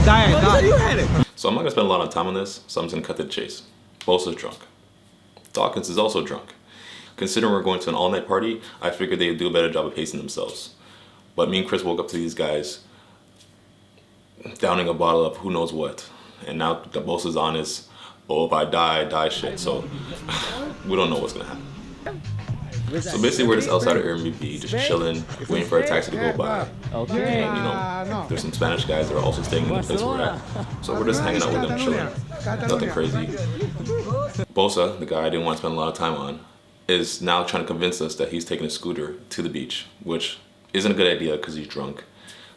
So I'm not gonna spend a lot of time on this, so I'm just gonna cut to the chase. Bosa's drunk. Dawkins is also drunk. Considering we're going to an all-night party, I figured they'd do a better job of pacing themselves. But me and Chris woke up to these guys downing a bottle of who knows what. And now the Bosa's on his, oh, if I die, I die shit. So we don't know what's gonna happen. So basically we're just outside of Airbnb, just chilling, waiting for a taxi to go by. Okay. And, you know, there's some Spanish guys that are also staying in the place we're at. So we're just hanging out with them, chilling. Nothing crazy. Bosa, the guy I didn't want to spend a lot of time on, is now trying to convince us that he's taking a scooter to the beach, which isn't a good idea because he's drunk.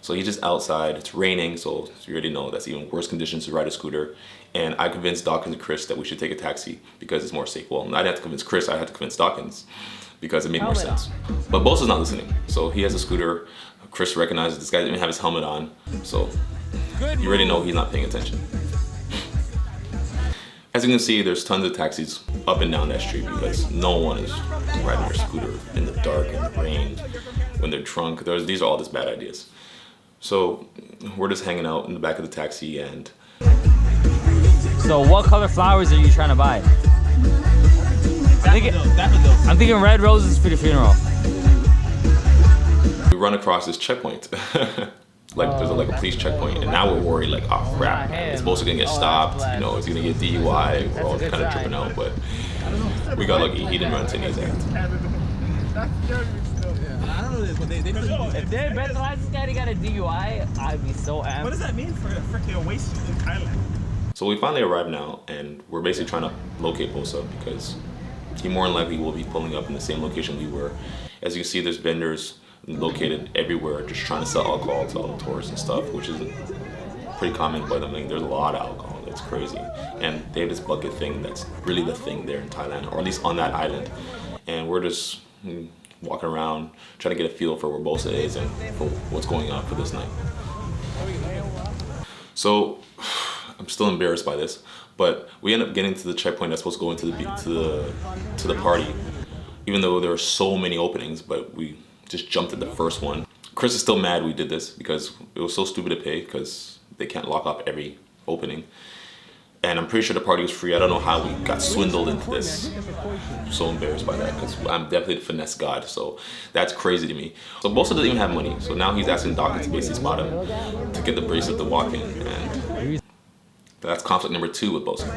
So he's just outside, it's raining, so you already know that's even worse conditions to ride a scooter. And I convinced Dawkins and Chris that we should take a taxi because it's more safe. Well, I didn't have to convince Chris, I had to convince Dawkins because it made more sense. But Bosa's not listening. So he has a scooter. Chris recognizes this guy didn't even have his helmet on. So you already know he's not paying attention. As you can see, there's tons of taxis up and down that street because no one is riding their scooter in the dark, in the rain, when they're drunk. These are all just bad ideas. So we're just hanging out in the back of the taxi and... So what color flowers are you trying to buy? I'm thinking red roses for the funeral. We run across this checkpoint. There's like a police checkpoint, and now we're worried like, oh crap, it's supposed to gonna get stopped, you know, it's gonna get DUI, we're all kind of tripping out, but we got lucky, he didn't run into any accidents. If they brutalized this guy to get a DUI, I'd be so amped. What does that mean for a freaking waste in Thailand? So we finally arrived now, and we're basically trying to locate Bosa because he more than likely will be pulling up in the same location we were. As you can see, there's vendors located everywhere just trying to sell alcohol to all the tourists and stuff, which is pretty common, but I mean, there's a lot of alcohol. It's crazy. And they have this bucket thing that's really the thing there in Thailand, or at least on that island. And we're just walking around trying to get a feel for where Bosa is and for what's going on for this night. So I'm still embarrassed by this, but we end up getting to the checkpoint that's supposed to go into the party, even though there were so many openings, but we just jumped at the first one. Chris is still mad we did this because it was so stupid to pay because they can't lock up every opening. And I'm pretty sure the party was free. I don't know how we got swindled into this. I'm so embarrassed by that because I'm definitely the finesse god, so that's crazy to me. So Bosa doesn't even have money, so now he's asking Dawkins to basically spot him to get the bracelet to walk in, and that's conflict number 2 with Bosa.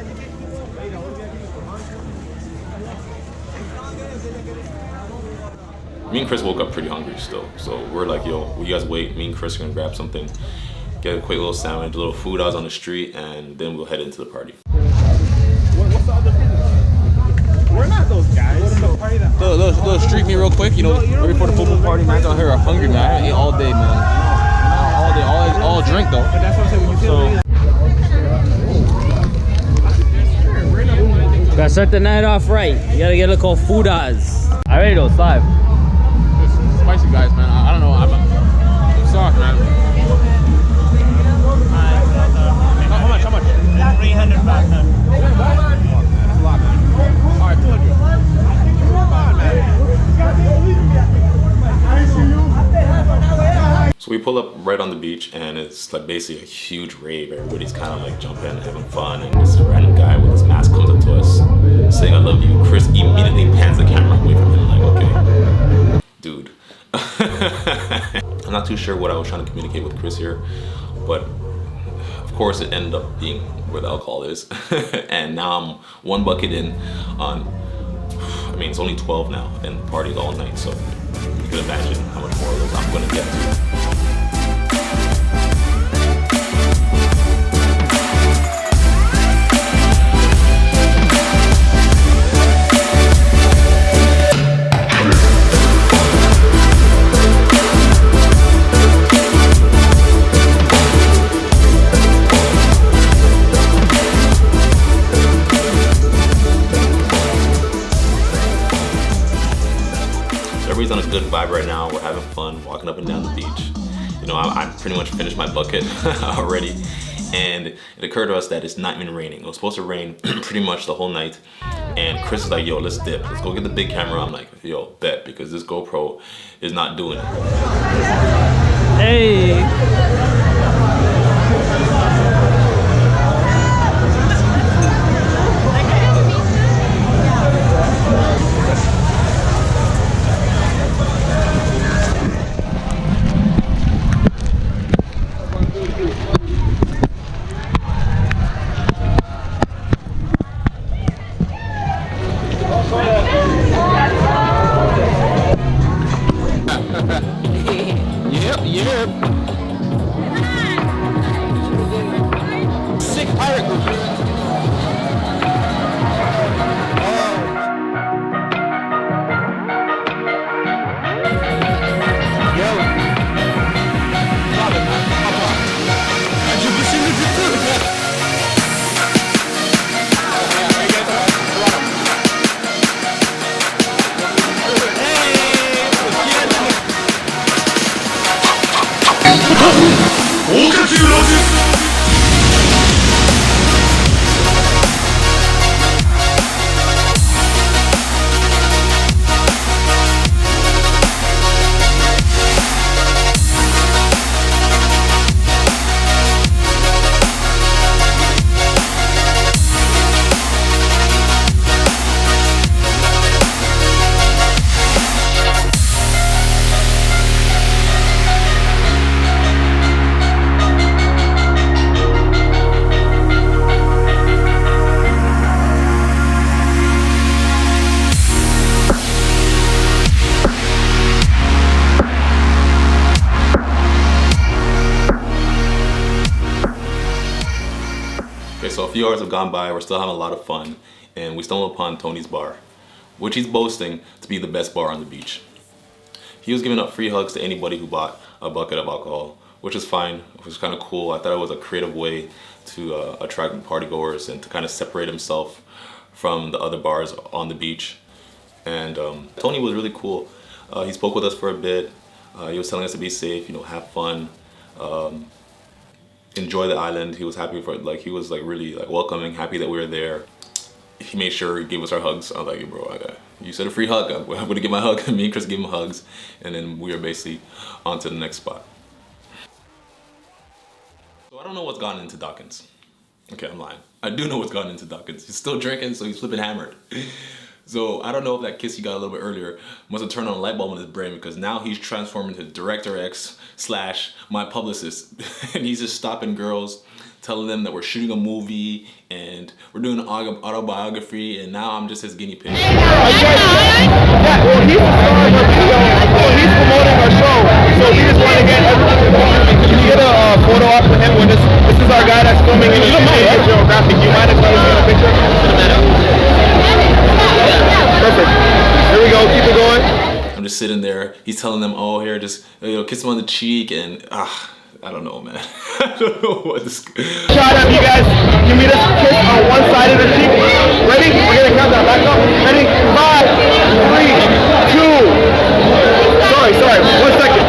Me and Chris woke up pretty hungry still, so we're like, yo, will you guys wait? Me and Chris are gonna grab something, get a quick little sandwich, a little food on the street, and then we'll head into the party. What's the other business? We're not those guys. Little street meet real quick, you know, ready for the football party. Man's out here are hungry, man. I ate all day, man. All day, all drink though. But that's what I'm saying, when you feel Gotta start the night off right. You gotta get a little foodas. Alright, though, it's live. Spicy guys, man. I don't know. I'm sorry, man. How much? 300 baht. That's a lot, man. All right, 200. So we pull up right on the beach, and it's like basically a huge rave. Everybody's kind of like jumping, having fun, and this random guy with his mask comes up to us saying, "I love you." Chris immediately pans the camera away from him, like, okay, dude. I'm not too sure what I was trying to communicate with Chris here, but of course it ended up being where the alcohol is. And now I'm 1 bucket in on, I mean, it's only 12 now, and the party's all night, so you can imagine how much more of those I'm gonna get to. Everybody's on a good vibe right now. We're having fun, walking up and down the beach. You know, I pretty much finished my bucket already, and it occurred to us that it's not even raining. It was supposed to rain pretty much the whole night, and Chris is like, yo, let's dip. Let's go get the big camera. I'm like, yo, bet, because this GoPro is not doing it. Hey! here. Sick pirate group. So a few hours have gone by, we're still having a lot of fun, and we stumbled upon Tony's bar, which he's boasting to be the best bar on the beach. He was giving out free hugs to anybody who bought a bucket of alcohol, which is fine. It was kind of cool. I thought it was a creative way to attract partygoers and to kind of separate himself from the other bars on the beach. And Tony was really cool. He spoke with us for a bit. He was telling us to be safe, you know, have fun. Enjoy the island. He was happy for he was really welcoming, happy that we were there. He made sure he gave us our hugs. I was like, bro, you said a free hug. I'm gonna give my hug. Me and Chris gave him hugs, and then we were basically on to the next spot. So I don't know what's gone into Dawkins. Okay, I'm lying. I do know what's gone into Dawkins. He's still drinking, so he's flipping hammered. So I don't know if that kiss he got a little bit earlier must have turned on a light bulb in his brain, because now he's transformed into Director X / my publicist. And he's just stopping girls, telling them that we're shooting a movie and we're doing an autobiography, and now I'm just his guinea pig. Yeah, well, he's the star of our video. Well, he's promoting our show, so we just want to get everyone. Can you get a photo op with him when this is our guy that's filming in the geographic? Do you mind if I get a picture? Perfect. Here we go. Keep it going. I'm just sitting there. He's telling them, "Oh, here, just kiss him on the cheek," and I don't know, man. I don't know what this. Shot up, you guys. Give me this kiss on one side of the cheek. Ready? We're gonna count that back up. Ready? 5, 3, 2. Sorry. 1 second.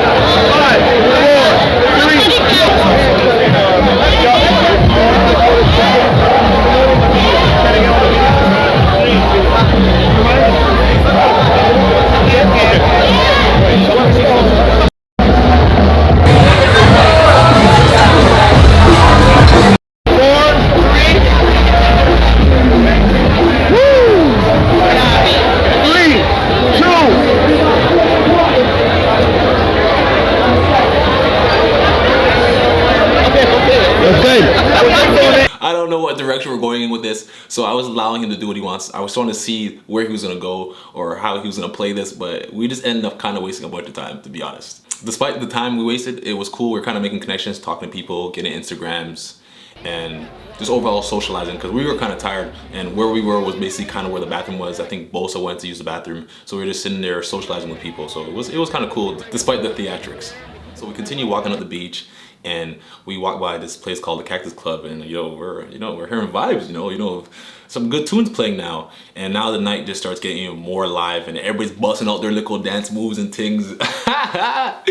I don't know what direction we're going in with this, so I was allowing him to do what he wants. I was trying to see where he was gonna go or how he was gonna play this, but we just ended up kind of wasting a bunch of time, to be honest. Despite the time we wasted, it was cool. We're kind of making connections, talking to people, getting Instagrams, and just overall socializing, because we were kind of tired, and where we were was basically kind of where the bathroom was. I think Bosa went to use the bathroom, so we were just sitting there socializing with people. So it was kind of cool, despite the theatrics. So we continued walking up the beach, and we walked by this place called the Cactus Club, and we're hearing vibes, some good tunes playing now. And now the night just starts getting even more live, and everybody's busting out their little dance moves and things. I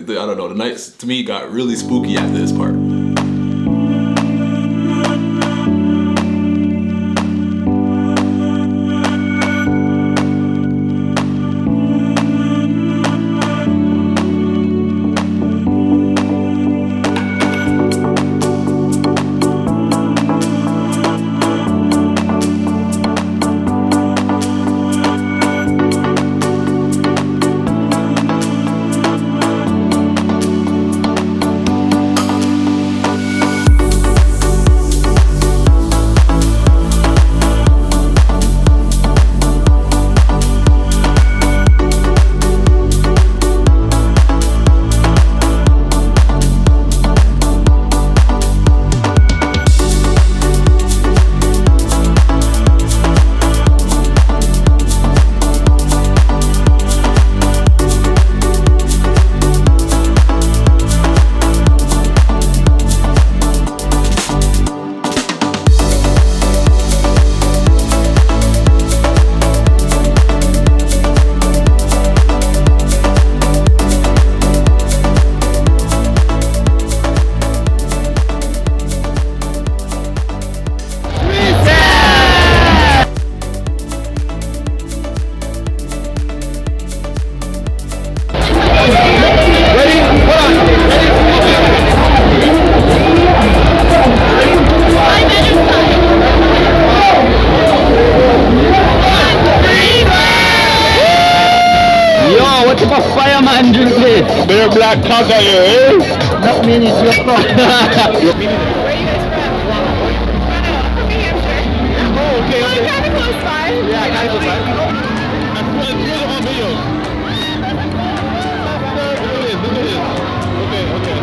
don't know, the night to me got really spooky after this part. a fireman drink this. Bare black cock out here, eh? Not many, just not. Where are you guys from? From New Hampshire. Oh, okay. Kind of close by. Yeah, kind of close by. Look at the whole video. Look at this. Okay.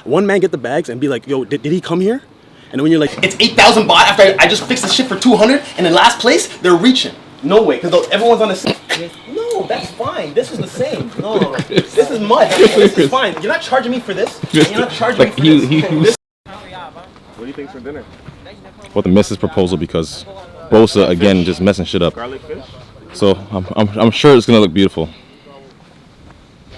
One man get the bags and be like, yo, did he come here? And when you're like, it's 8,000 baht after I just fixed the shit for 200, and in last place, they're reaching. No way, because everyone's on the same. No, that's fine. This is the same. No, this is mud. This is fine. You're not charging me for this. You're not charging me for this. What do you think for dinner? Well, the missus proposal because Bosa again just messing shit up. Garlic fish? So I'm sure it's gonna look beautiful.